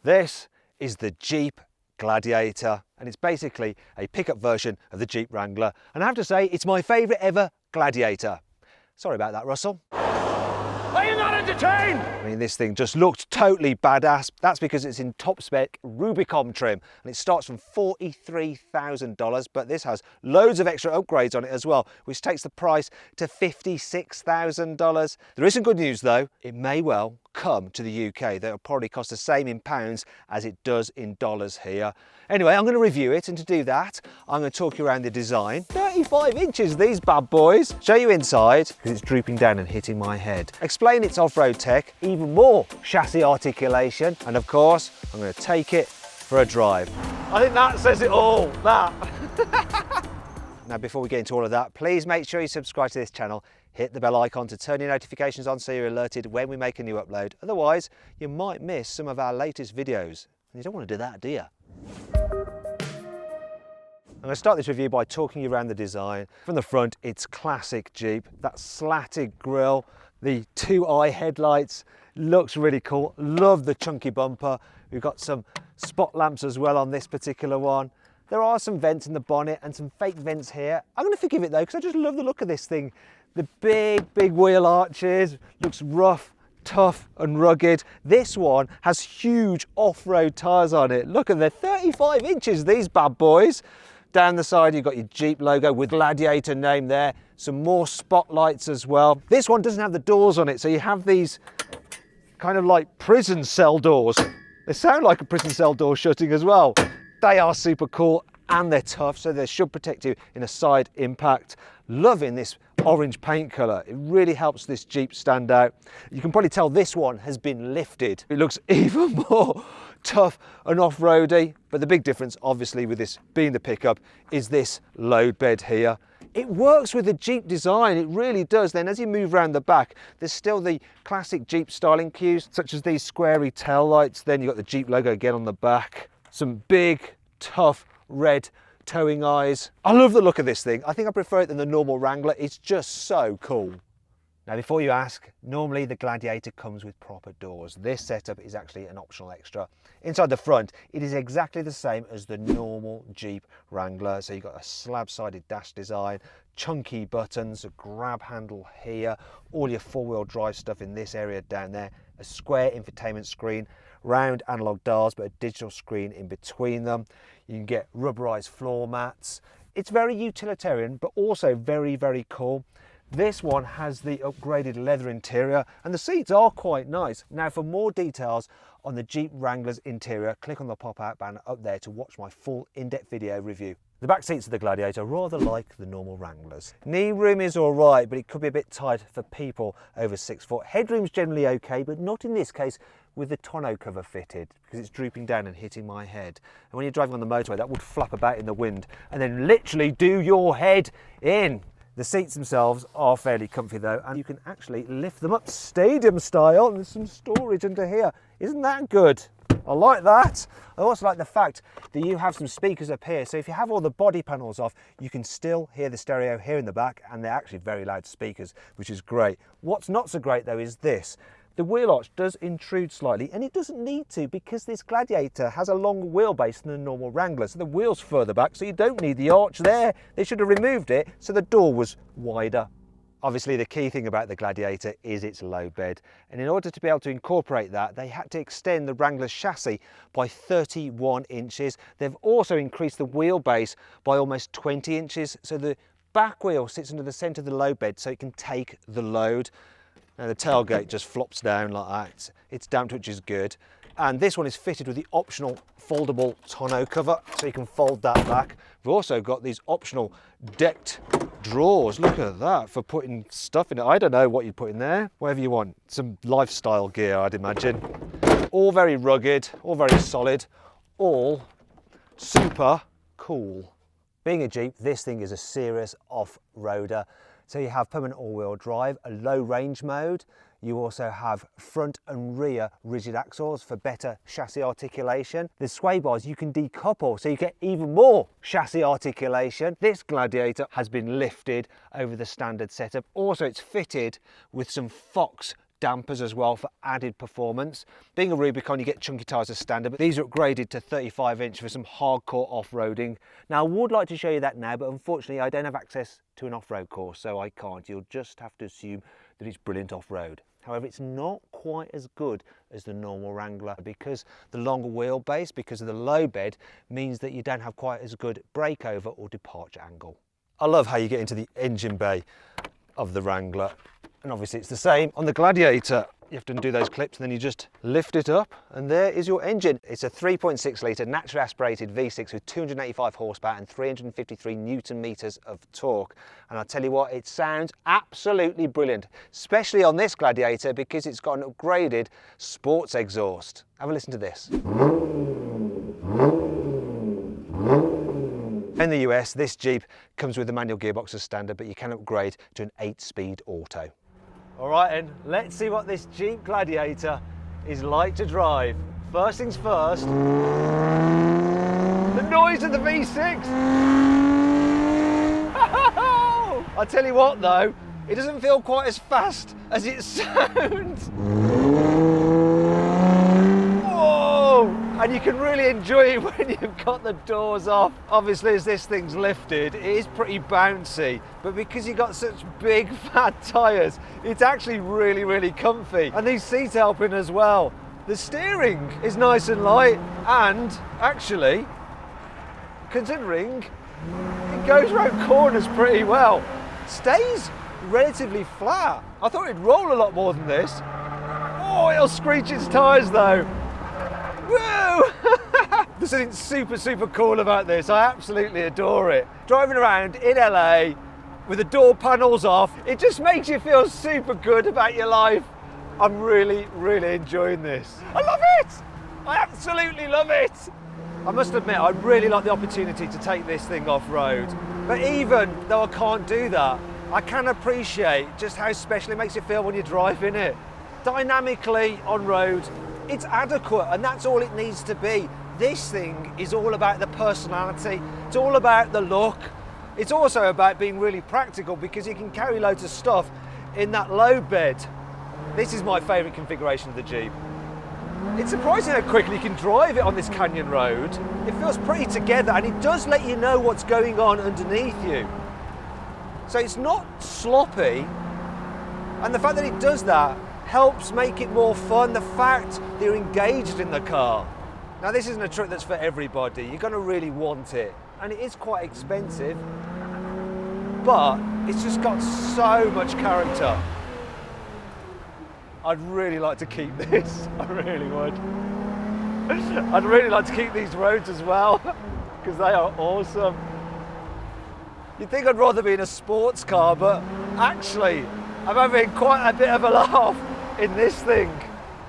This is the Jeep Gladiator, and it's basically a pickup version of the Jeep Wrangler, and I have to say it's my favourite ever Gladiator. Sorry about that, Russell. Are you not entertained? I mean, this thing just looked totally badass. That's because it's in top spec Rubicon trim, and it starts from $43,000, but this has loads of extra upgrades on it as well, which takes the price to $56,000. There is some good news though. It may well come to the UK. That'll probably cost the same in pounds as it does in dollars here. Anyway, I'm going to review it, and to do that, I'm going to talk you around the design. 35 inches, these bad boys. Show you inside, because it's drooping down and hitting my head. Explain its off-road tech, even more chassis articulation, and of course, I'm going to take it for a drive. I think that says it all, that. Now, before we get into all of that, please make sure you subscribe to this channel. Hit the bell icon to turn your notifications on so you're alerted when we make a new upload. Otherwise, you might miss some of our latest videos. And you don't want to do that, do you? I'm going to start this review by talking you around the design. From the front, it's classic Jeep. That slatted grille, the 2-eye headlights, looks really cool. Love the chunky bumper. We've got some spot lamps as well on this particular one. There are some vents in the bonnet and some fake vents here. I'm going to forgive it though, because I just love the look of this thing. The big wheel arches, looks rough, tough and rugged. This one has huge off-road tyres on it. Look at the 35 inches, these bad boys. Down the side, you've got your Jeep logo with Gladiator name there. Some more spotlights as well. This one doesn't have the doors on it, so you have these kind of like prison cell doors. They sound like a prison cell door shutting as well. They are super cool and they're tough, so they should protect you in a side impact. Loving this orange paint colour. It really helps this Jeep stand out. You can probably tell this one has been lifted. It looks even more tough and off-roady, but the big difference obviously with this being the pickup is this load bed here. It works with the Jeep design, it really does. Then as you move around the back, there's still the classic Jeep styling cues, such as these squarey tail lights. Then you've got the Jeep logo again on the back. Some big, tough red towing eyes. I love the look of this thing. I think I prefer it than the normal Wrangler. It's just so cool. Now, before you ask, normally the Gladiator comes with proper doors. This setup is actually an optional extra. Inside the front, it is exactly the same as the normal Jeep Wrangler. So you've got a slab-sided dash design, chunky buttons, a grab handle here, all your four-wheel drive stuff in this area down there, a square infotainment screen, round analog dials, but a digital screen in between them. You can get rubberized floor mats. It's very utilitarian, but also very cool. This one has the upgraded leather interior and the seats are quite nice. Now, for more details on the Jeep Wrangler's interior, click on the pop-out banner up there to watch my full in-depth video review. The back seats of the Gladiator are rather like the normal Wranglers. Knee room is all right, but it could be a bit tight for people over 6 foot. Headroom's generally okay, but not in this case with the tonneau cover fitted, because it's drooping down and hitting my head. And when you're driving on the motorway, that would flap about in the wind and then literally do your head in. The seats themselves are fairly comfy though, and you can actually lift them up stadium style, and there's some storage under here. Isn't that good? I like that. I also like the fact that you have some speakers up here, so if you have all the body panels off, you can still hear the stereo here in the back, and they're actually very loud speakers, which is great. What's not so great though is this. The wheel arch does intrude slightly, and it doesn't need to, because this Gladiator has a longer wheelbase than a normal Wrangler, so the wheel's further back, so you don't need the arch there. They should have removed it so the door was wider. Obviously, the key thing about the Gladiator is its load bed, and in order to be able to incorporate that, they had to extend the Wrangler's chassis by 31 inches. They've also increased the wheelbase by almost 20 inches, so the back wheel sits under the centre of the load bed so it can take the load. Now the tailgate just flops down like that. It's damped, which is good. And this one is fitted with the optional foldable tonneau cover, so you can fold that back. We've also got these optional decked drawers. Look at that, for putting stuff in it. I don't know what you put in there, whatever you want. Some lifestyle gear, I'd imagine. All very rugged, all very solid, all super cool. Being a Jeep, this thing is a serious off-roader. So you have permanent all-wheel drive, a low range mode. You also have front and rear rigid axles for better chassis articulation. The sway bars you can decouple, so you get even more chassis articulation. This Gladiator has been lifted over the standard setup. Also, it's fitted with some Fox dampers as well for added performance. Being a Rubicon, you get chunky tyres as standard, but these are upgraded to 35-inch for some hardcore off-roading. Now, I would like to show you that now, but unfortunately I don't have access to an off-road course, so I can't. You'll just have to assume that it's brilliant off-road. However, it's not quite as good as the normal Wrangler because the longer wheelbase, because of the low bed, means that you don't have quite as good breakover or departure angle. I love how you get into the engine bay of the Wrangler, and obviously it's the same on the Gladiator. You have to undo those clips and then you just lift it up and there is your engine. It's a 3.6 litre naturally aspirated V6 with 285 horsepower and 353 Newton meters of torque. And I'll tell you what, it sounds absolutely brilliant, especially on this Gladiator because it's got an upgraded sports exhaust. Have a listen to this. In the US, this Jeep comes with a manual gearbox as standard, but you can upgrade to an 8-speed auto. All right, then, let's see what this Jeep Gladiator is like to drive. First things first, the noise of the V6. I'll tell you what though, it doesn't feel quite as fast as it sounds. Whoa! And you can really enjoy it when you've got the doors off. Obviously, as this thing's lifted, it is pretty bouncy, but because you've got such big fat tyres, it's actually really, really comfy. And these seats helping as well. The steering is nice and light, and actually, considering it goes around corners pretty well, stays relatively flat. I thought it'd roll a lot more than this. Oh, it'll screech its tyres though. Woo! There's something super, super cool about this. I absolutely adore it. Driving around in LA with the door panels off, it just makes you feel super good about your life. I'm really, really enjoying this. I love it! I absolutely love it! I must admit, I really like the opportunity to take this thing off-road. But even though I can't do that, I can appreciate just how special it makes you feel when you're driving it. Dynamically on road, it's adequate, and that's all it needs to be. This thing is all about the personality, it's all about the look. It's also about being really practical because you can carry loads of stuff in that low bed. This is my favourite configuration of the Jeep. It's surprising how quickly you can drive it on this canyon road. It feels pretty together and it does let you know what's going on underneath you. So it's not sloppy, and the fact that it does that helps make it more fun, the fact that you're engaged in the car. Now this isn't a truck that's for everybody, you're going to really want it, and it is quite expensive, but it's just got so much character. I'd really like to keep this, I really would. I'd really like to keep these roads as well, because they are awesome. You'd think I'd rather be in a sports car, but actually, I'm having quite a bit of a laugh in this thing.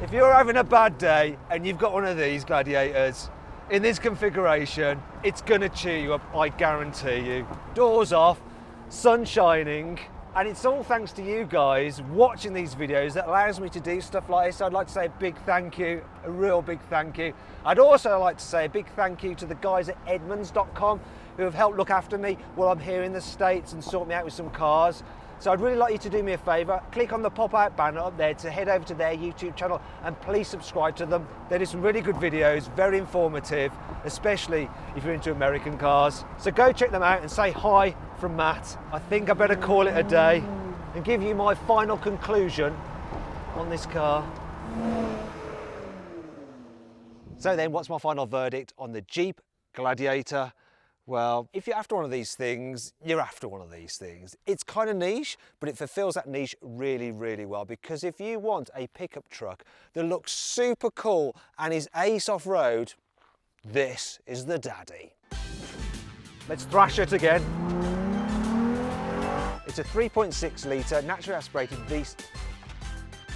If you're having a bad day and you've got one of these Gladiators in this configuration, it's gonna cheer you up, I guarantee you. Doors off, sun shining, and it's all thanks to you guys watching these videos that allows me to do stuff like this. I'd like to say a big thank you, a real big thank you. I'd also like to say a big thank you to the guys at Edmunds.com who have helped look after me while I'm here in the States and sort me out with some cars. So I'd really like you to do me a favour, click on the pop-out banner up there to head over to their YouTube channel and please subscribe to them. They do some really good videos, very informative, especially if you're into American cars. So go check them out and say hi from Matt. I think I better call it a day and give you my final conclusion on this car. So then, what's my final verdict on the Jeep Gladiator? Well, if you're after one of these things, you're after one of these things. It's kind of niche, but it fulfills that niche really, really well, because if you want a pickup truck that looks super cool and is ace off-road, this is the daddy. Let's thrash it again. It's a 3.6 litre naturally aspirated V6.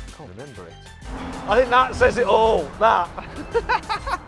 I can't remember it. I think that says it all, that.